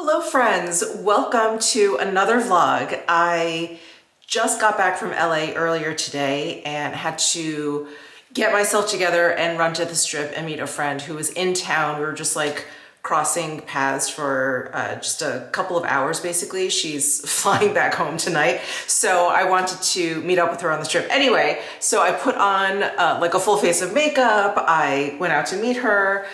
Hello friends, welcome to another vlog. I just got back from LA earlier today and had to get myself together and run to the Strip and meet a friend who was in town. We were just like crossing paths for just a couple of hours basically. She's flying back home tonight, so I wanted to meet up with her on the Strip. Anyway, so I put on like a full face of makeup. I went out to meet her.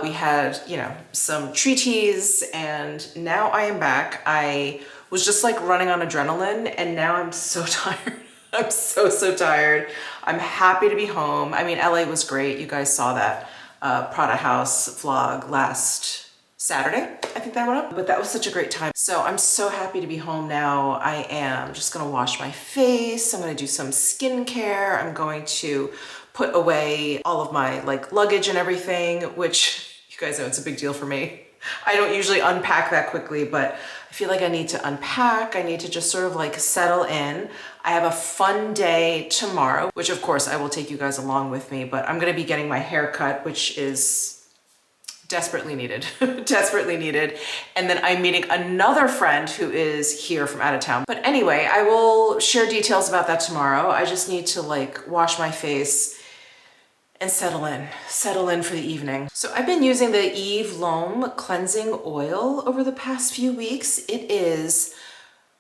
We had, you know, some treaties, and now I am back. I was just like running on adrenaline, and now I'm so tired. I'm so tired. I'm happy to be home. I mean, LA was great. You guys saw that Prada House vlog last Saturday. I think that went up, but that was such a great time. So I'm so happy to be home now. I am just gonna wash my face. I'm gonna do some skincare. I'm going to put away all of my like luggage and everything, which you guys know it's a big deal for me. I don't usually unpack that quickly, but I feel like I need to unpack. I need to just sort of like settle in. I have a fun day tomorrow, which of course I will take you guys along with me, but I'm gonna be getting my hair cut, which is desperately needed, desperately needed. And then I'm meeting another friend who is here from out of town. But anyway, I will share details about that tomorrow. I just need to like wash my face and settle in for the evening. So I've been using the Eve L'Homme cleansing oil over the past few weeks. It is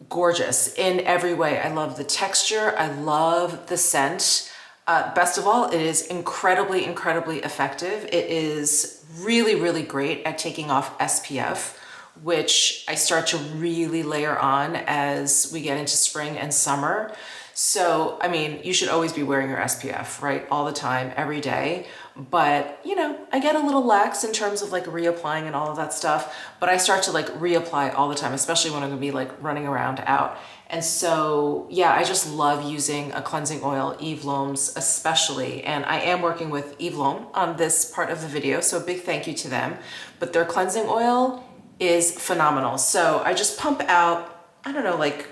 gorgeous in every way. I love the texture. I love the scent. Best of all, it is incredibly effective. It is really great at taking off SPF, which I start to really layer on as we get into spring and summer. So, I mean, you should always be wearing your SPF, right? All the time, every day. But, you know, I get a little lax in terms of like reapplying and all of that stuff, but I start to like reapply all the time, especially when I'm gonna be like running around out. And so, yeah, I just love using a cleansing oil, Eve L'Homme's especially. And I am working with Eve L'Homme on this part of the video, so a big thank you to them. But their cleansing oil is phenomenal. So I just pump out, I don't know, like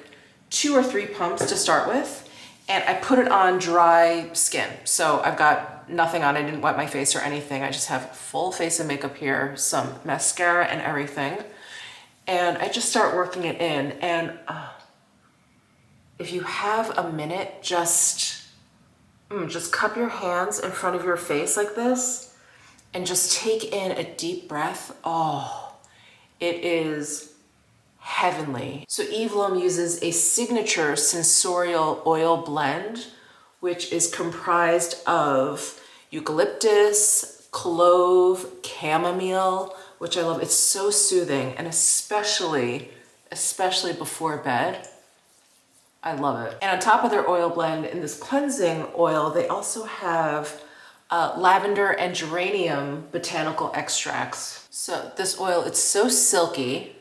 2 or 3 pumps to start with, and I put it on dry skin. So I've got nothing on, I didn't wet my face or anything. I just have full face of makeup here, some mascara and everything. And I just start working it in. And if you have a minute, just cup your hands in front of your face like this and just take in a deep breath. Oh, it is heavenly. So Eve L'Homme uses a signature sensorial oil blend, which is comprised of eucalyptus, clove, chamomile, which I love. It's so soothing, and especially before bed. I love it. And on top of their oil blend, in this cleansing oil, they also have lavender and geranium botanical extracts. So this oil, it's so silky.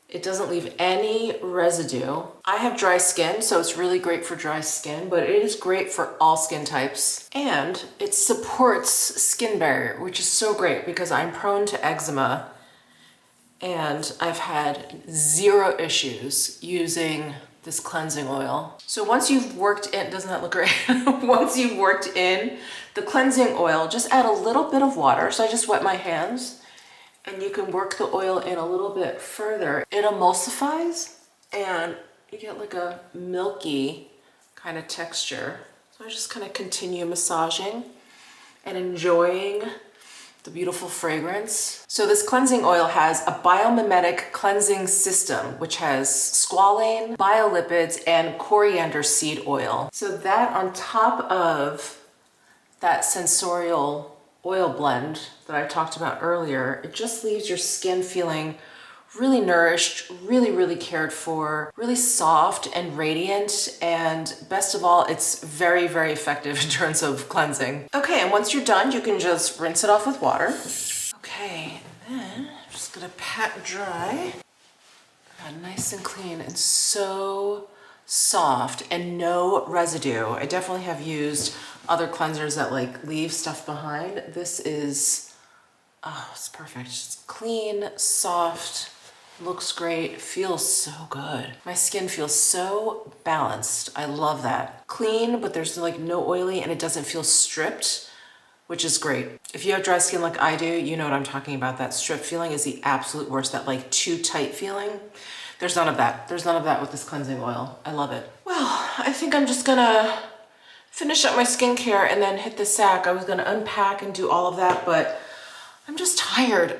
It doesn't leave any residue. I have dry skin, so it's really great for dry skin, but it is great for all skin types. And it supports skin barrier, which is so great because I'm prone to eczema, and I've had 0 issues using this cleansing oil. So once you've worked in, doesn't that look great? Once you've worked in the cleansing oil, just add a little bit of water. So I just wet my hands, and you can work the oil in a little bit further. It emulsifies, and you get like a milky kind of texture. So I just kind of continue massaging and enjoying the beautiful fragrance. So this cleansing oil has a biomimetic cleansing system, which has squalane, biolipids, and coriander seed oil. So that on top of that sensorial oil blend that I talked about earlier, it just leaves your skin feeling really nourished, really cared for, really soft and radiant, and best of all, it's very effective in terms of cleansing. Okay, and once you're done, you can just rinse it off with water. Okay, and then I'm just gonna pat dry. Nice and clean and so soft and no residue. I definitely have used other cleansers that like leave stuff behind. This is, oh, it's perfect. It's clean, soft, looks great, feels so good. My skin feels so balanced. I love that. Clean, but there's like no oily, and it doesn't feel stripped. which is great. If you have dry skin like I do, you know what I'm talking about. That strip feeling is the absolute worst, that like too tight feeling. There's none of that. There's none of that with this cleansing oil. I love it. Well, I think I'm just gonna finish up my skincare and then hit the sack. I was gonna unpack and do all of that, but I'm just tired.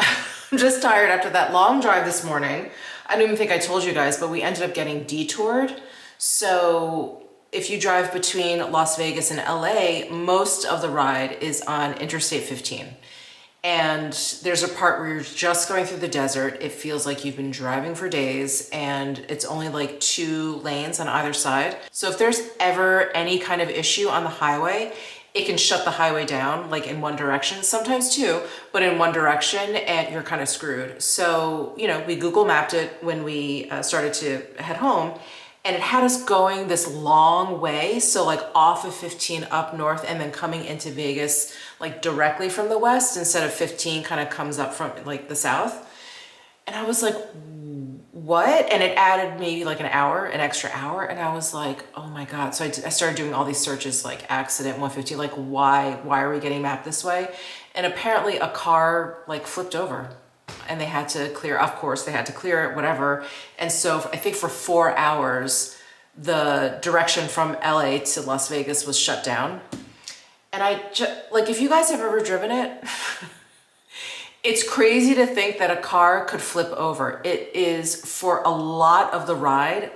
I'm just tired after that long drive this morning. I don't even think I told you guys, but we ended up getting detoured. So if you drive between Las Vegas and LA, most of the ride is on Interstate 15. And there's a part where you're just going through the desert. It feels like you've been driving for days, and it's only like 2 lanes on either side. So if there's ever any kind of issue on the highway, it can shut the highway down like in one direction, sometimes 2, but in one direction, and you're kind of screwed. So, you know, we Google mapped it when we started to head home, and it had us going this long way. So like off of 15 up north and then coming into Vegas, like directly from the west, instead of 15 kind of comes up from like the south. And I was like, what? And it added maybe like an extra hour. And I was like, oh my God. So I started doing all these searches, like accident 115, like why are we getting mapped this way? And apparently a car like flipped over, and they had to clear, of course, they had to clear it, whatever. And so I think for 4 hours, the direction from LA to Las Vegas was shut down. And like, if you guys have ever driven it, it's crazy to think that a car could flip over. It is, for a lot of the ride,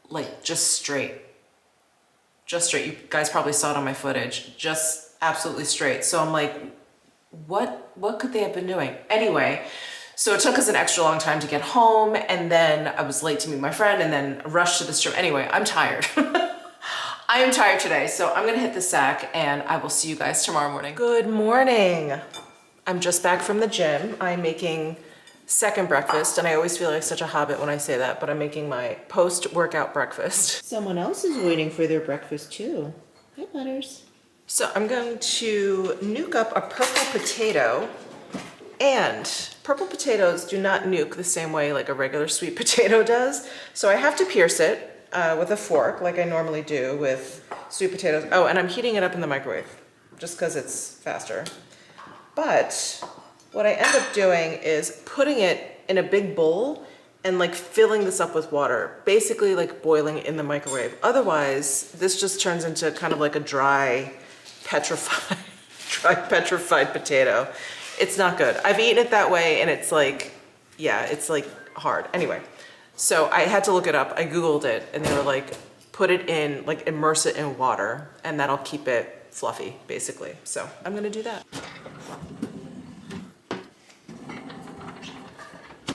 like just straight. Just straight. You guys probably saw it on my footage. Just absolutely straight. So I'm like, what could they have been doing? Anyway, so it took us an extra long time to get home, and then I was late to meet my friend, and then rushed to the strip. Anyway, I'm tired. I am tired today, so I'm gonna hit the sack, and I will see you guys tomorrow morning. Good morning. I'm just back from the gym. I'm making second breakfast, and I always feel like such a hobbit when I say that, but I'm making my post-workout breakfast. Someone else is waiting for their breakfast too. Hi, Butters. So I'm going to nuke up a purple potato, and purple potatoes do not nuke the same way like a regular sweet potato does. So I have to pierce it with a fork like I normally do with sweet potatoes. Oh, and I'm heating it up in the microwave just because it's faster. But what I end up doing is putting it in a big bowl and like filling this up with water, basically like boiling in the microwave. Otherwise, this just turns into kind of like a dry petrified potato. It's not good. I've eaten it that way, and it's like, yeah, it's like hard. Anyway, so I had to look it up. I Googled it, and they were like, put it in, like immerse it in water, and that'll keep it fluffy, basically. So I'm gonna do that.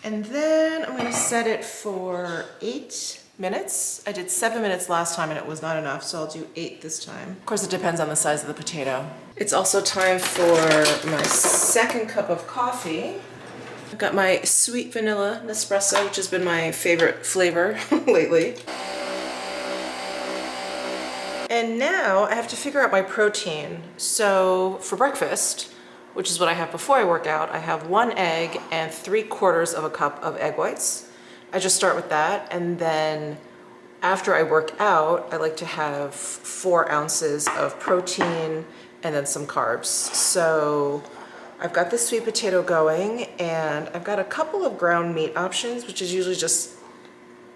And then I'm gonna set it for 8 minutes. I did 7 minutes last time and it was not enough, so I'll do 8 this time. Of course, it depends on the size of the potato. It's also time for my second cup of coffee. I've got my sweet vanilla Nespresso, which has been my favorite flavor lately. And now I have to figure out my protein. So for breakfast, which is what I have before I work out, I have 1 egg and 3/4 of a cup of egg whites. I just start with that, and then after I work out, I like to have 4 ounces of protein and then some carbs. So I've got the sweet potato going, and I've got a couple of ground meat options, which is usually just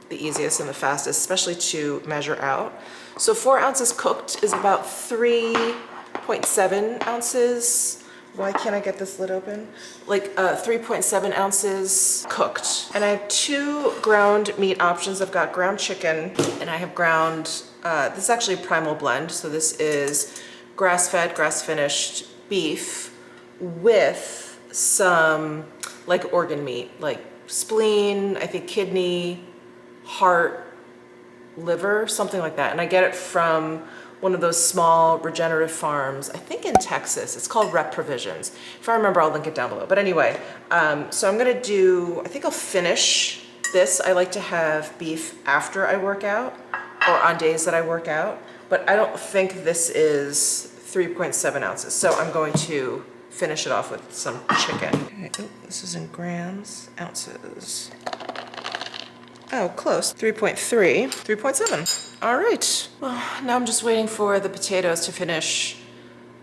the easiest and the fastest, especially to measure out. So 4 ounces cooked is about 3.7 ounces. Why can't I get this lid open? Like 3.7 ounces cooked. And I have 2 ground meat options. I've got ground chicken, and I have ground, this is actually a primal blend. So this is grass-fed, grass-finished beef with some like organ meat, like spleen, I think kidney, heart, liver, something like that. And I get it from one of those small regenerative farms, I think in Texas. It's called Rep Provisions. If I remember, I'll link it down below. But anyway, so I'm gonna do, I think I'll finish this. I like to have beef after I work out or on days that I work out, but I don't think this is 3.7 ounces. So I'm going to finish it off with some chicken. Okay, oh, this is in grams, ounces. Oh, close, 3.3, 3.7. All right, well, now I'm just waiting for the potatoes to finish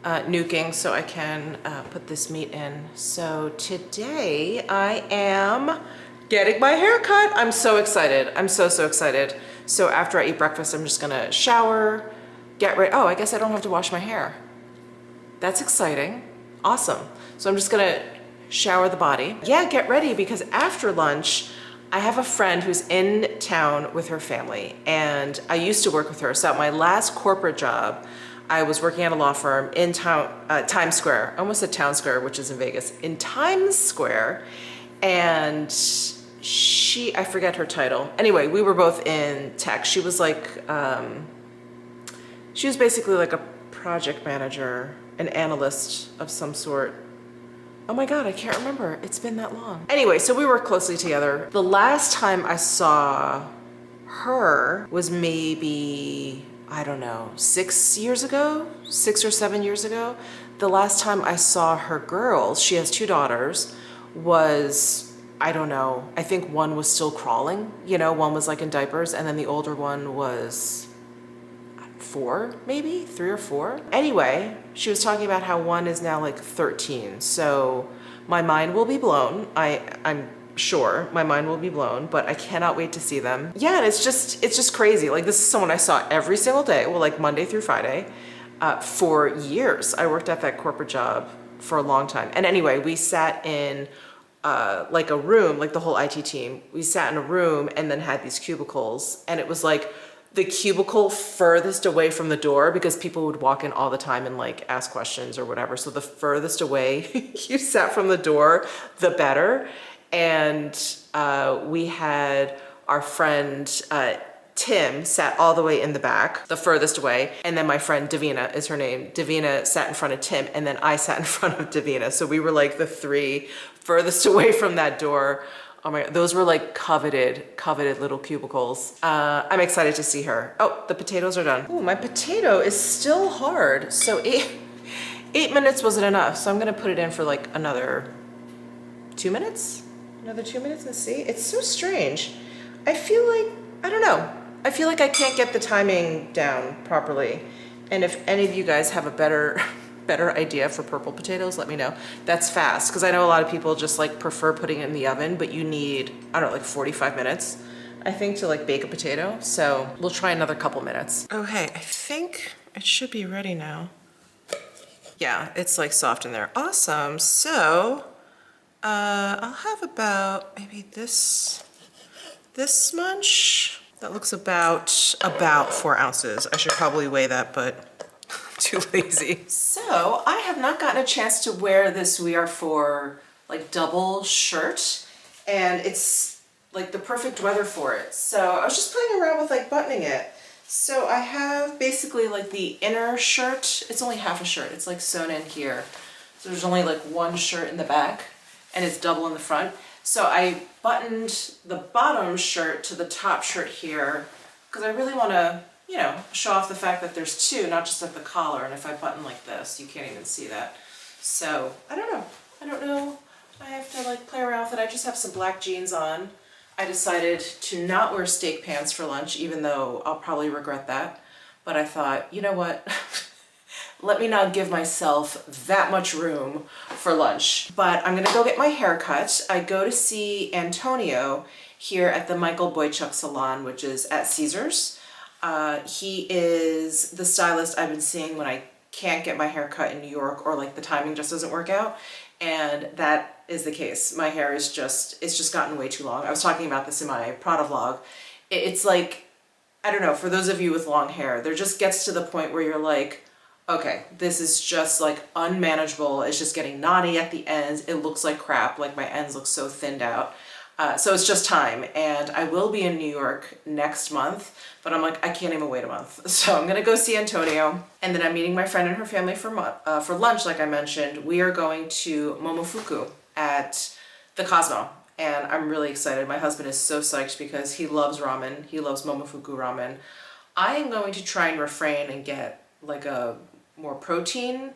nuking so I can put this meat in. So today I am getting my hair cut. I'm so excited. I'm so excited. So after I eat breakfast, I'm just gonna shower, get ready. Oh, I guess I don't have to wash my hair. That's exciting. Awesome. So I'm just gonna shower the body. Yeah, get ready because after lunch, I have a friend who's in town with her family and I used to work with her. So at my last corporate job, I was working at a law firm in town, Times Square. I almost said Town Square, which is in Vegas, in Times Square. And I forget her title. Anyway, we were both in tech. She was like, she was basically like a project manager, an analyst of some sort. Oh my God, I can't remember. It's been that long. Anyway, so we worked closely together. The last time I saw her was maybe, I don't know, 6 years ago, 6 or 7 years ago. The last time I saw her girls, she has 2 daughters, was, I don't know, I think one was still crawling, you know, one was like in diapers, and then the older one was 4, maybe 3 or 4. Anyway, she was talking about how one is now like 13. So my mind will be blown. I'm sure my mind will be blown, but I cannot wait to see them. Yeah, and it's just crazy. Like this is someone I saw every single day, well, like Monday through Friday, for years. I worked at that corporate job for a long time. And anyway, we sat in like a room, like the whole IT team, we sat in a room and then had these cubicles, and it was like the cubicle furthest away from the door because people would walk in all the time and like ask questions or whatever. So the furthest away you sat from the door, the better. And we had our friend Tim sat all the way in the back, the furthest away. And then my friend Davina is her name. Davina sat in front of Tim and then I sat in front of Davina. So we were like the 3 furthest away from that door. Oh my God, those were like coveted little cubicles. I'm excited to see her. Oh, the potatoes are done. Ooh, my potato is still hard. So 8 minutes wasn't enough. So I'm gonna put it in for like another 2 minutes? Another 2 minutes and see. It's so strange. I feel like, I don't know. I feel like I can't get the timing down properly. And if any of you guys have a better idea for purple potatoes, let me know. That's fast, because I know a lot of people just like prefer putting it in the oven, but you need, I don't know, like 45 minutes, I think, to like bake a potato. So we'll try another couple minutes. Oh, hey, I think it should be ready now. Yeah, it's like soft in there. Awesome. So I'll have about maybe this much. That looks about 4 ounces. I should probably weigh that, but too lazy. So I have not gotten a chance to wear this We Are For like double shirt, and it's like the perfect weather for it. So I was just playing around with like buttoning it. So I have basically like the inner shirt. It's only half a shirt. It's like sewn in here. So there's only like one shirt in the back and it's double in the front. So I buttoned the bottom shirt to the top shirt here because I really want to, you know, show off the fact that there's 2, not just at the collar. And if I button like this, you can't even see that. So I don't know. I have to like play around with it. I just have some black jeans on. I decided to not wear steak pants for lunch, even though I'll probably regret that. But I thought, you know what? Let me not give myself that much room for lunch. But I'm gonna go get my hair cut. I go to see Antonio here at the Boychuck Salon, which is at Caesars. He is the stylist I've been seeing when I can't get my hair cut in New York, or like the timing just doesn't work out. And that is the case. My hair is it's just gotten way too long. I was talking about this in my Prada vlog. It's like, I don't know, for those of you with long hair, there just gets to the point where you're like, okay, this is just like unmanageable. It's just getting knotty at the ends. It looks like crap. Like my ends look so thinned out. So it's just time. And I will be in New York next month, but I'm like, I can't even wait a month. So I'm gonna go see Antonio, and then I'm meeting my friend and her family for lunch, like I mentioned. We are going to Momofuku at the Cosmo, and I'm really excited. My husband is so psyched because he loves ramen. He loves Momofuku ramen. I am going to try and refrain and get like a more protein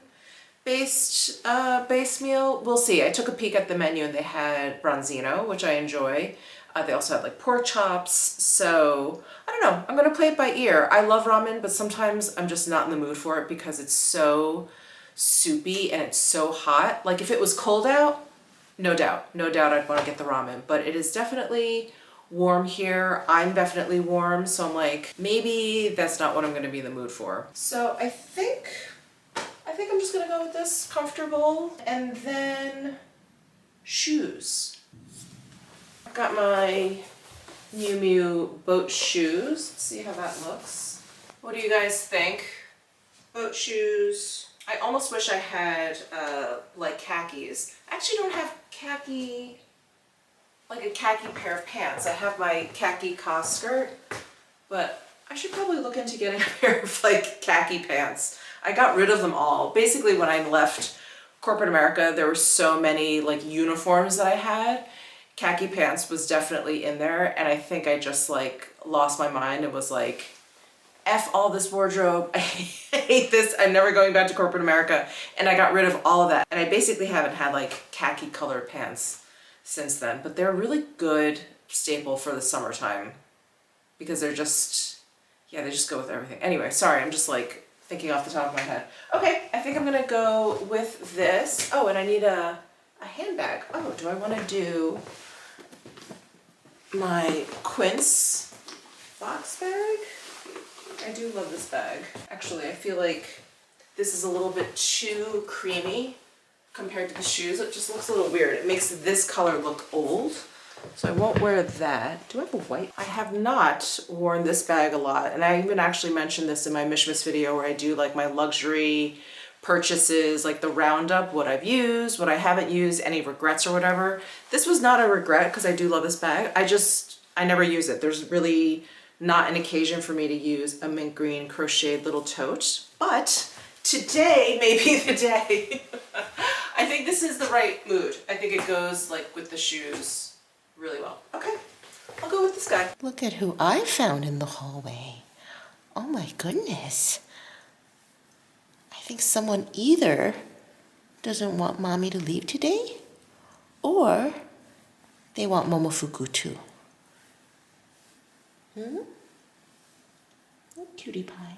based base meal. We'll see. I took a peek at the menu and they had branzino, which I enjoy. They also had like pork chops. So I don't know. I'm gonna play it by ear. I love ramen, but sometimes I'm just not in the mood for it because it's so soupy and it's so hot. Like if it was cold out, no doubt I'd want to get the ramen, but it is definitely warm here. I'm definitely warm, so I'm like, maybe that's not what I'm gonna be in the mood for. So I think I'm just gonna go with this comfortable, and then shoes. I've got my Miu Miu boat shoes. Let's see how that looks. What do you guys think? Boat shoes. I almost wish I had like khakis. I actually don't have khaki, like a khaki pair of pants. I have my khaki cos skirt, but I should probably look into getting a pair of like khaki pants. I got rid of them all. Basically when I left corporate America, there were so many like uniforms that I had. Khaki pants was definitely in there, and I think I just like lost my mind and was like, F all this wardrobe, I hate this, I'm never going back to corporate America, and I got rid of all of that. And I basically haven't had like khaki colored pants since then, but they're a really good staple for the summertime because they're just, yeah, they just go with everything. Anyway, sorry, I'm just like thinking off the top of my head. Okay, I think I'm gonna go with this. Oh, and I need a handbag. Oh, do I wanna do my Quince box bag? I do love this bag. Actually, I feel like this is a little bit too creamy compared to the shoes. It just looks a little weird. It makes this color look old, so I won't wear that. Do I have a white? I have not worn this bag a lot, and I even actually mentioned this in my Mishmas video where I do like my luxury purchases, like the roundup, what I've used, what I haven't used, any regrets or whatever. This was not a regret because I do love this bag. I never use it. There's really not an occasion for me to use a mint green crocheted little tote, but today may be the day. I think this is the right mood. I think it goes like with the shoes really well. Okay, I'll go with this guy. Look at who I found in the hallway. Oh my goodness. I think someone either doesn't want mommy to leave today, or they want Momofuku too. Oh, cutie pie.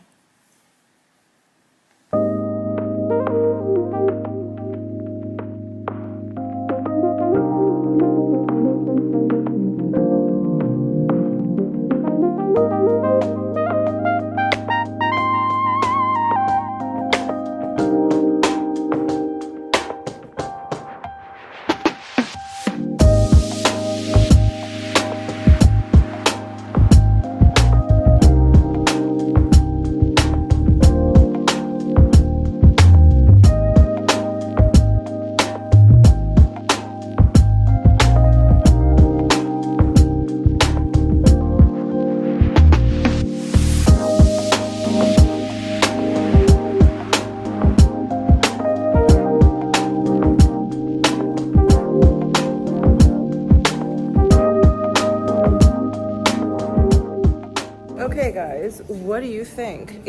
Okay guys, what do you think?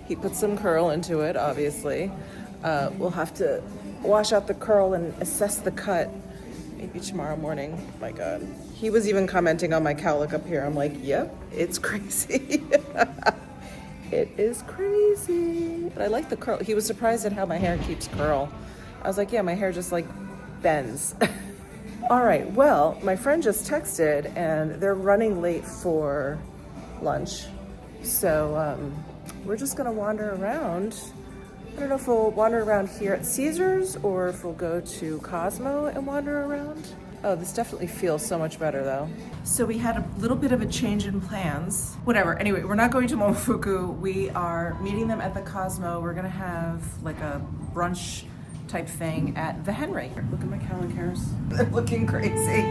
He put some curl into it, obviously. We'll have to wash out the curl and assess the cut maybe tomorrow morning. My God. He was even commenting on my cowlick up here. I'm like, yep, it's crazy. It is crazy. But I like the curl. He was surprised at how my hair keeps curl. I was like, yeah, my hair just like bends. All right, well, my friend just texted and they're running late for lunch. So we're just gonna wander around. I don't know if we'll wander around here at Caesars or if we'll go to Cosmo and wander around. Oh, this definitely feels so much better though. So we had a little bit of a change in plans. Whatever, anyway, we're not going to Momofuku. We are meeting them at the Cosmo. We're gonna have like a brunch type thing at the Henry. Look at my cowlick hairs. They're looking crazy.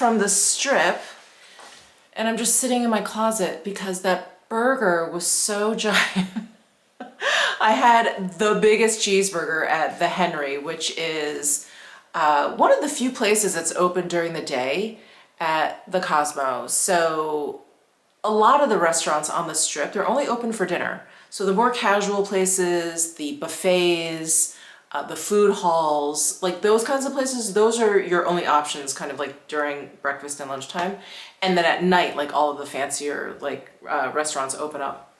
from the strip and I'm just sitting in my closet because that burger was so giant. I had the biggest cheeseburger at the Henry, which is one of the few places that's open during the day at the Cosmo. So a lot of the restaurants on the strip, they're only open for dinner. So the more casual places, the buffets, the food halls, like those kinds of places, those are your only options kind of like during breakfast and lunchtime. And then at night, like all of the fancier like restaurants open up.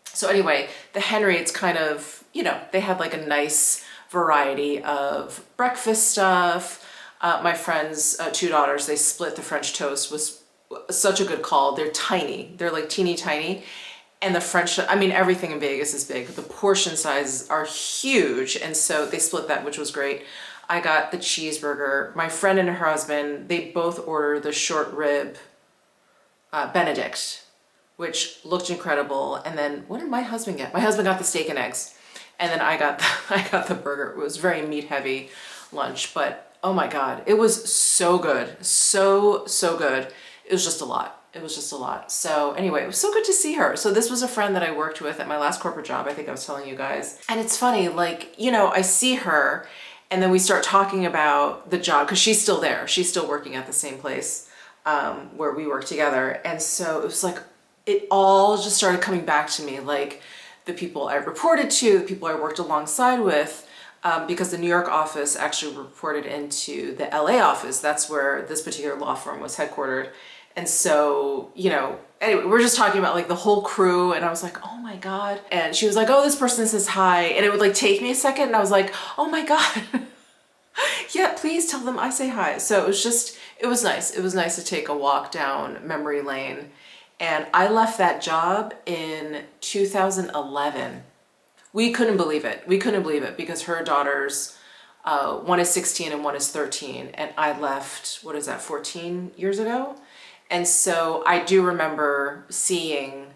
So anyway, the Henry, it's kind of, you know, they had like a nice variety of breakfast stuff. My friend's two daughters, they split the French toast, was such a good call. They're tiny, they're like teeny tiny. And the French, I mean, everything in Vegas is big, but the portion sizes are huge. And so they split that, which was great. I got the cheeseburger. My friend and her husband, they both ordered the short rib Benedict, which looked incredible. And then what did my husband get? My husband got the steak and eggs. And then I got the burger. It was very meat heavy lunch, but oh my God, it was so good. So good. It was just a lot. It was just a lot. So anyway, it was so good to see her. So this was a friend that I worked with at my last corporate job. I think I was telling you guys. And it's funny, like, you know, I see her and then we start talking about the job because she's still there. She's still working at the same place where we work together. And so it was like, it all just started coming back to me, like the people I reported to, the people I worked alongside with, because the New York office actually reported into the LA office. That's where this particular law firm was headquartered. And so, you know, anyway, we're just talking about like the whole crew and I was like, oh my God. And she was like, oh, this person says hi. And it would like take me a second and I was like, oh my God. Yeah, please tell them I say hi. So it was just, it was nice. It was nice to take a walk down memory lane. And I left that job in 2011. We couldn't believe it. We couldn't believe it because her daughters, one is 16 and one is 13. And I left, what is that, 14 years ago? And so I do remember seeing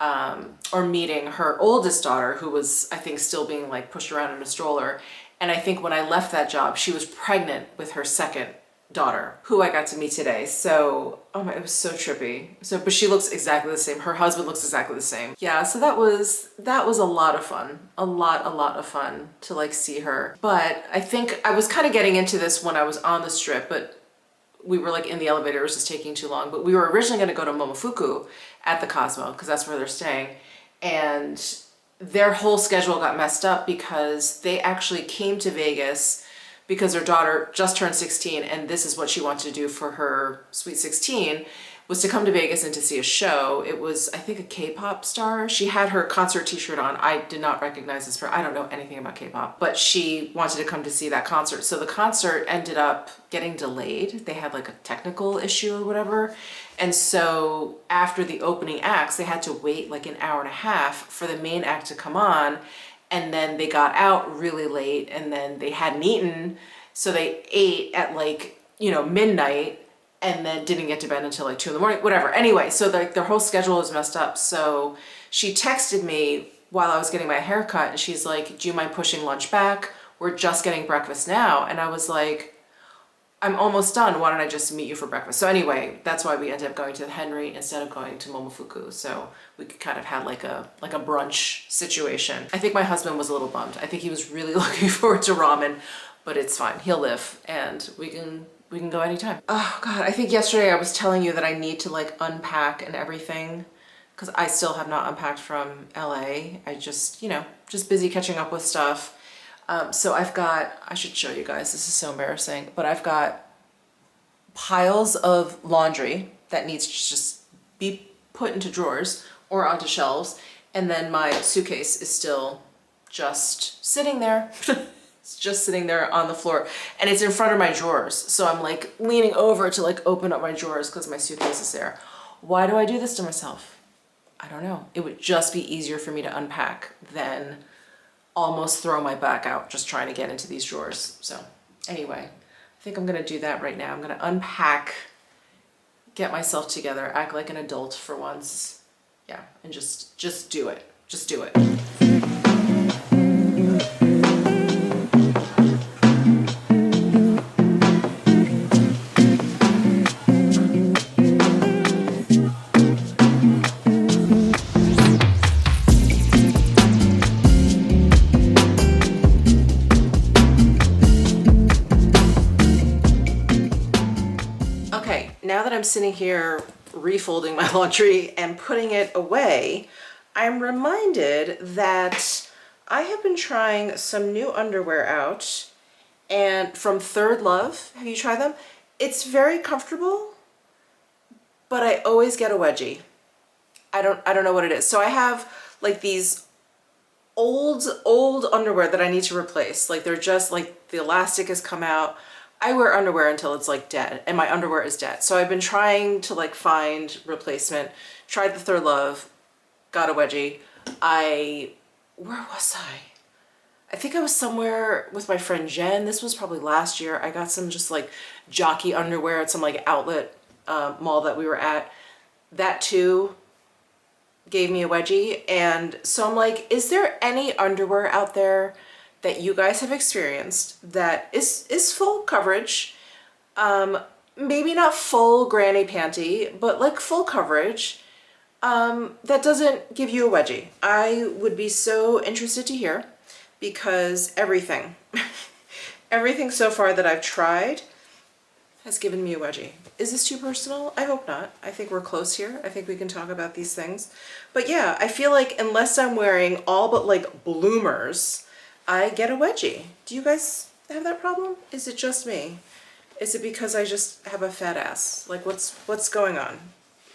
or meeting her oldest daughter, who was, I think, still being like pushed around in a stroller. And I think when I left that job, she was pregnant with her second daughter, who I got to meet today. So, oh my, it was so trippy. So, but she looks exactly the same. Her husband looks exactly the same. Yeah, so that was a lot of fun. A lot of fun to like see her. But I think I was kind of getting into this when I was on the strip, but we were like in the elevator, it was just taking too long. But we were originally going to go to Momofuku at the Cosmo because that's where they're staying. And their whole schedule got messed up because they actually came to Vegas because their daughter just turned 16 and this is what she wanted to do for her sweet 16, was to come to Vegas and to see a show. It was, I think, a K-pop star. She had her concert t-shirt on. I did not recognize this I don't know anything about K-pop, but she wanted to come to see that concert. So the concert ended up getting delayed. They had like a technical issue or whatever. And so after the opening acts, they had to wait like an hour and a half for the main act to come on. And then they got out really late and then they hadn't eaten. So they ate at like, you know, midnight and then didn't get to bed until like 2 in the morning, whatever. Anyway, so like their whole schedule was messed up. So she texted me while I was getting my hair cut and she's like, do you mind pushing lunch back? We're just getting breakfast now. And I was like, I'm almost done. Why don't I just meet you for breakfast? So anyway, that's why we ended up going to the Henry instead of going to Momofuku. So we kind of had like a brunch situation. I think my husband was a little bummed. I think he was really looking forward to ramen, but it's fine. He'll live and we can go anytime. Oh God, I think yesterday I was telling you that I need to like unpack and everything because I still have not unpacked from LA. I just, you know, just busy catching up with stuff. So I've got, I should show you guys, this is so embarrassing, but I've got piles of laundry that needs to just be put into drawers or onto shelves. And then my suitcase is still just sitting there. It's just sitting there on the floor and it's in front of my drawers. So I'm like leaning over to like open up my drawers because my suitcase is there. Why do I do this to myself? I don't know. It would just be easier for me to unpack than almost throw my back out just trying to get into these drawers. So anyway, I think I'm gonna do that right now. I'm gonna unpack, get myself together, act like an adult for once. Yeah, and just do it. Just do it. I'm sitting here refolding my laundry and putting it away, I'm reminded that I have been trying some new underwear out, and from Third Love. Have you tried them? It's very comfortable, but I always get a wedgie. I don't know what it is. So I have like these old underwear that I need to replace. Like they're just like the elastic has come out. I wear underwear until it's like dead, and my underwear is dead. So I've been trying to like find replacement. Tried the Third Love, got a wedgie. Where was I? I think I was somewhere with my friend Jen. This was probably last year. I got some just like jockey underwear at some like outlet mall that we were at. That too gave me a wedgie. And so I'm like, is there any underwear out there that you guys have experienced that is full coverage? Maybe not full granny panty, but like full coverage that doesn't give you a wedgie. I would be so interested to hear, because everything so far that I've tried has given me a wedgie. Is this too personal? I hope not. I think we're close here. I think we can talk about these things. But yeah, I feel like unless I'm wearing all but like bloomers, I get a wedgie. Do you guys have that problem? Is it just me? Is it because I just have a fat ass? Like what's going on?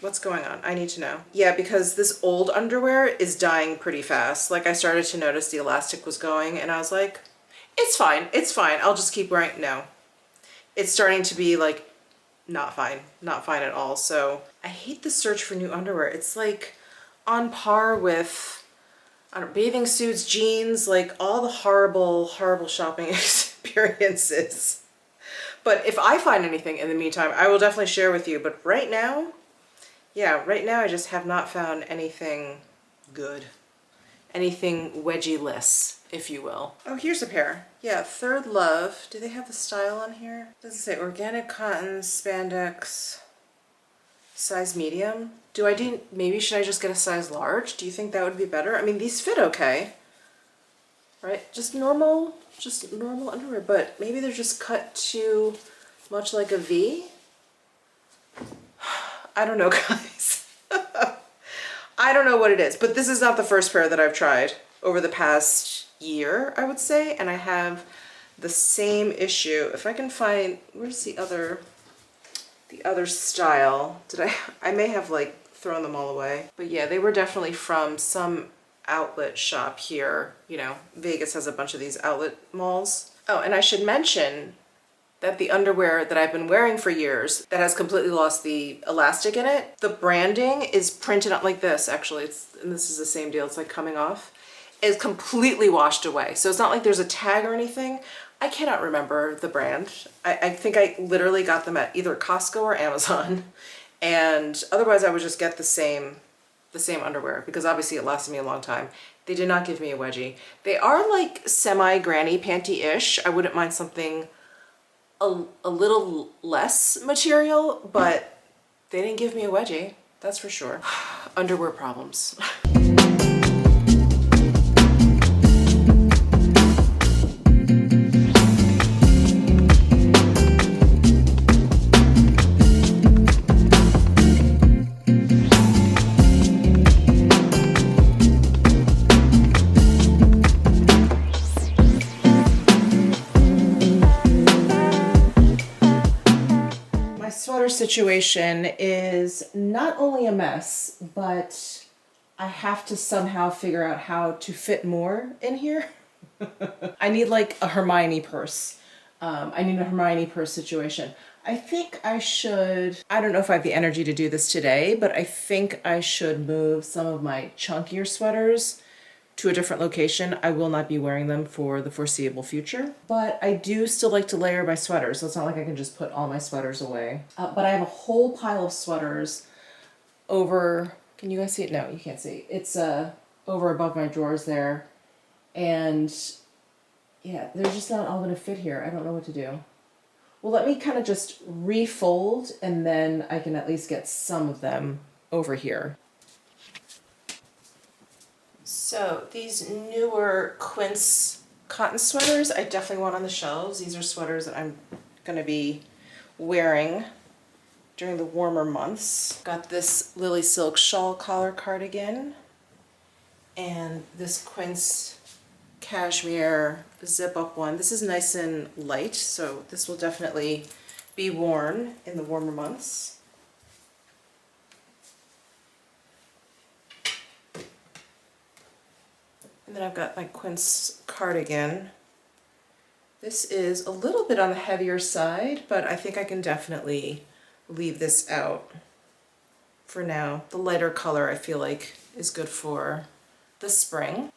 What's going on? I need to know. Yeah, because this old underwear is dying pretty fast. Like I started to notice the elastic was going, and I was like, it's fine, I'll just keep wearing. No, it's starting to be like not fine at all. So I hate the search for new underwear. It's like on par with, I don't know, bathing suits, jeans, like all the horrible shopping experiences. But if I find anything in the meantime, I will definitely share with you. But right now, yeah, right now I just have not found anything good. Anything wedgie-less, if you will. Oh, here's a pair. Yeah, Third Love. Do they have the style on here? Does it say organic cotton, spandex, size medium? Maybe should I just get a size large? Do you think that would be better? I mean, these fit okay, right? Just normal underwear, but maybe they're just cut too much like a V. I don't know, guys. I don't know what it is, but this is not the first pair that I've tried over the past year, I would say, and I have the same issue. If I can find, where's the other style? I may have like thrown them all away, but yeah, they were definitely from some outlet shop here. You know, Vegas has a bunch of these outlet malls. Oh, and I should mention that the underwear that I've been wearing for years that has completely lost the elastic in it, the branding is printed out like this, actually, and this is the same deal, it's like coming off, is completely washed away. So it's not like there's a tag or anything. I cannot remember the brand. I think I literally got them at either Costco or Amazon, and otherwise I would just get the same underwear, because obviously it lasted me a long time. They did not give me a wedgie. They are like semi-granny panty-ish. I wouldn't mind something a little less material, but they didn't give me a wedgie, that's for sure. Underwear problems. Situation is not only a mess, but I have to somehow figure out how to fit more in here. I need like a Hermione purse. I need a Hermione purse situation. I think I should, I don't know if I have the energy to do this today, but I think I should move some of my chunkier sweaters to a different location. I will not be wearing them for the foreseeable future, but I do still like to layer my sweaters, so it's not like I can just put all my sweaters away. But I have a whole pile of sweaters over, can you guys see it? No, you can't see. It's over above my drawers there, and yeah, they're just not all gonna fit here. I don't know what to do. Well, let me kind of just refold, and then I can at least get some of them over here. So these newer Quince cotton sweaters, I definitely want on the shelves. These are sweaters that I'm gonna be wearing during the warmer months. Got this Lily Silk shawl collar cardigan and this quince cashmere zip up one. This is nice and light, so this will definitely be worn in the warmer months. And then I've got my quince cardigan. This is a little bit on the heavier side, but I think I can definitely leave this out for now. The lighter color I feel like is good for the spring.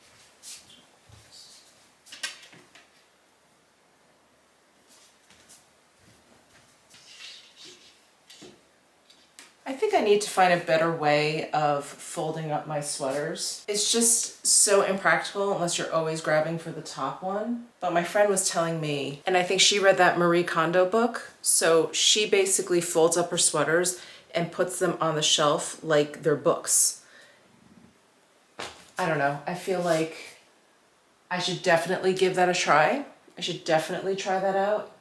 I think I need to find a better way of folding up my sweaters. It's just so impractical unless you're always grabbing for the top one. But my friend was telling me, and I think she read that Marie Kondo book, so she basically folds up her sweaters and puts them on the shelf like they're books. I don't know, I feel like I should definitely give that a try. I should definitely try that out.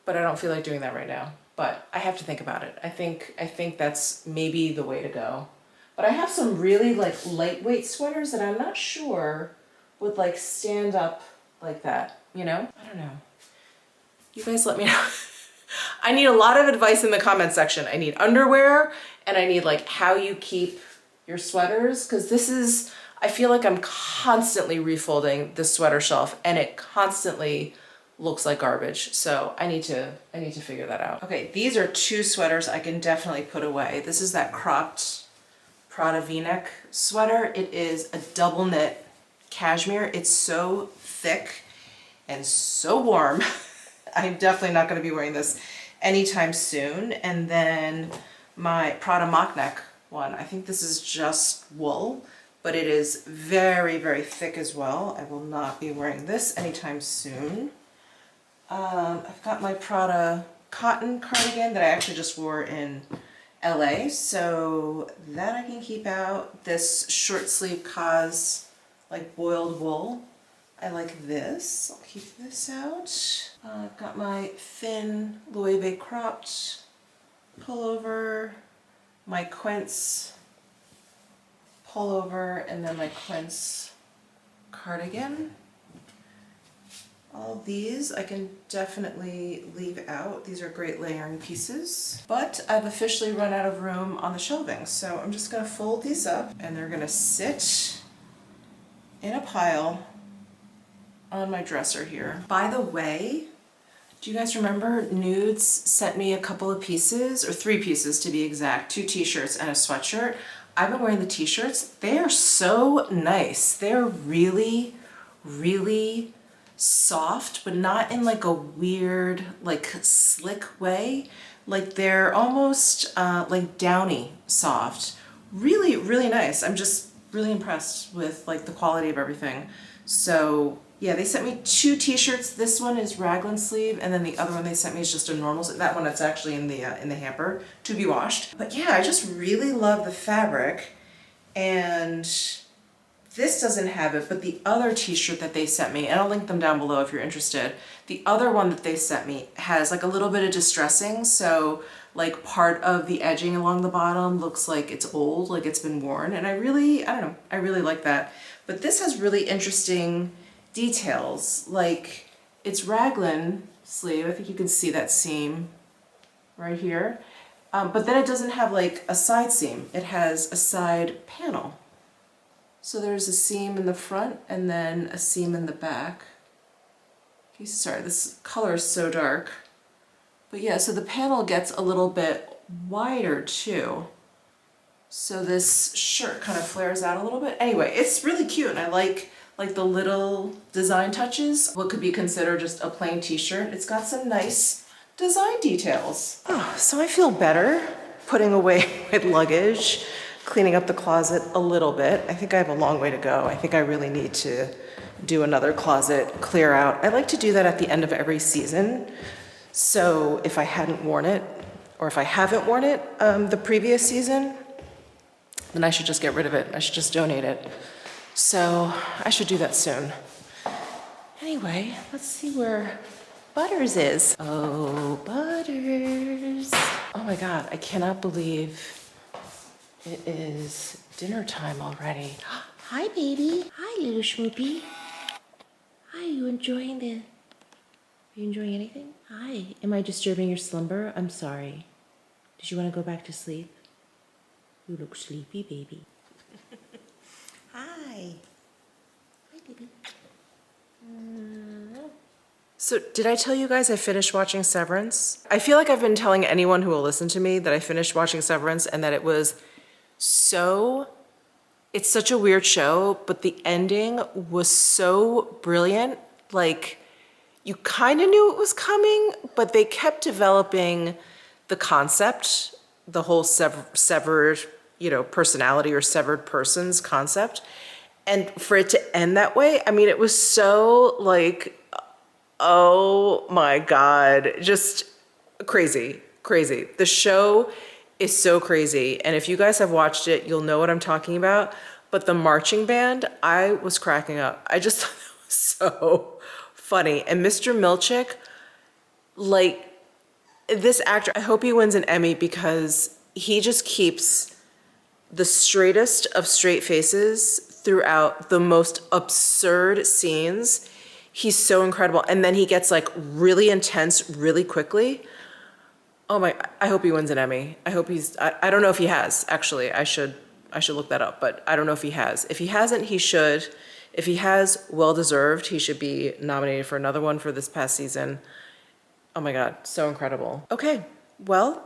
But I don't feel like doing that right now. But I have to think about it. I think that's maybe the way to go. But I have some really like lightweight sweaters that I'm not sure would like stand up like that, you know? I don't know. You guys let me know. I need a lot of advice in the comment section. I need underwear and I need like how you keep your sweaters, because this is, I feel like I'm constantly refolding the sweater shelf and it constantly looks like garbage. So I need to figure that out. Okay, these are two sweaters I can definitely put away. This is that cropped Prada V-neck sweater. It is a double knit cashmere. It's so thick and so warm. I'm definitely not going to be wearing this anytime soon. And then my Prada mock neck one. I think this is just wool, but it is very, very thick as well. I will not be wearing this anytime soon. I've got my Prada cotton cardigan that I actually just wore in LA, so that I can keep out. This short sleeve cause, like boiled wool. I like this. I'll keep this out. I've got my thin Loewe cropped pullover, my quince pullover, and then my quince cardigan. All these I can definitely leave out. These are great layering pieces, but I've officially run out of room on the shelving. So I'm just gonna fold these up and they're gonna sit in a pile on my dresser here. By the way, do you guys remember Nudes sent me a couple of pieces, or 3 pieces to be exact, 2 t-shirts and a sweatshirt. I've been wearing the t-shirts. They are so nice. They're really, really soft, but not in like a weird, like slick way. Like they're almost like downy soft. Really, really nice. I'm just really impressed with like the quality of everything. So yeah, they sent me 2 t-shirts. This one is raglan sleeve, and then the other one they sent me is just a normal. That one that's actually in the hamper to be washed. But yeah, I just really love the fabric, and this doesn't have it, but the other t-shirt that they sent me, and I'll link them down below if you're interested, the other one that they sent me has like a little bit of distressing, so like part of the edging along the bottom looks like it's old, like it's been worn, and I don't know, I really like that. But this has really interesting details, like it's raglan sleeve, I think you can see that seam right here, but then it doesn't have like a side seam, it has a side panel. So there's a seam in the front and then a seam in the back. Okay, sorry, this color is so dark. But yeah, so the panel gets a little bit wider too. So this shirt kind of flares out a little bit. Anyway, it's really cute, and I like the little design touches. What could be considered just a plain t-shirt. It's got some nice design details. Oh, so I feel better putting away my luggage, cleaning up the closet a little bit. I think I have a long way to go. I think I really need to do another closet clear out. I like to do that at the end of every season. So if I hadn't worn it, or if I haven't worn it the previous season, then I should just get rid of it. I should just donate it. So I should do that soon. Anyway, let's see where Butters is. Oh, Butters. Oh my God, I cannot believe it is dinner time already. Hi, baby. Hi, little Schmoopy. Hi, you enjoying the... Are you enjoying anything? Hi. Am I disturbing your slumber? I'm sorry. Did you want to go back to sleep? You look sleepy, baby. Hi. Hi, baby. So did I tell you guys I finished watching Severance? I feel like I've been telling anyone who will listen to me that I finished watching Severance and that it was it's such a weird show, but the ending was so brilliant. Like, you kind of knew it was coming, but they kept developing the concept, the whole severed, personality or severed persons concept. And for it to end that way, I mean, it was so like, oh my God, just crazy, crazy. The show is so crazy. And if you guys have watched it, you'll know what I'm talking about. But the marching band, I was cracking up. I just thought it was so funny. And Mr. Milchick, like, this actor, I hope he wins an Emmy because he just keeps the straightest of straight faces throughout the most absurd scenes. He's so incredible. And then he gets like really intense really quickly. Oh my, I hope he wins an Emmy. I hope I don't know if he has, actually. I should look that up, but I don't know if he has. If he hasn't, he should. If he has, well deserved. He should be nominated for another one for this past season. Oh my God, so incredible. Okay, well,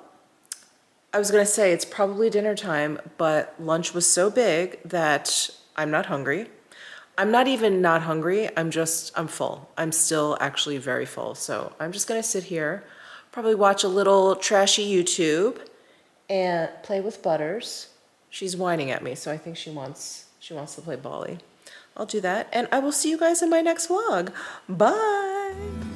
I was gonna say it's probably dinner time, but lunch was so big that I'm not hungry. I'm not even not hungry, I'm full. I'm still actually very full. So I'm just gonna sit here, probably watch a little trashy YouTube and play with Butters. She's whining at me, so I think she wants to play Bali. I'll do that, and I will see you guys in my next vlog. Bye!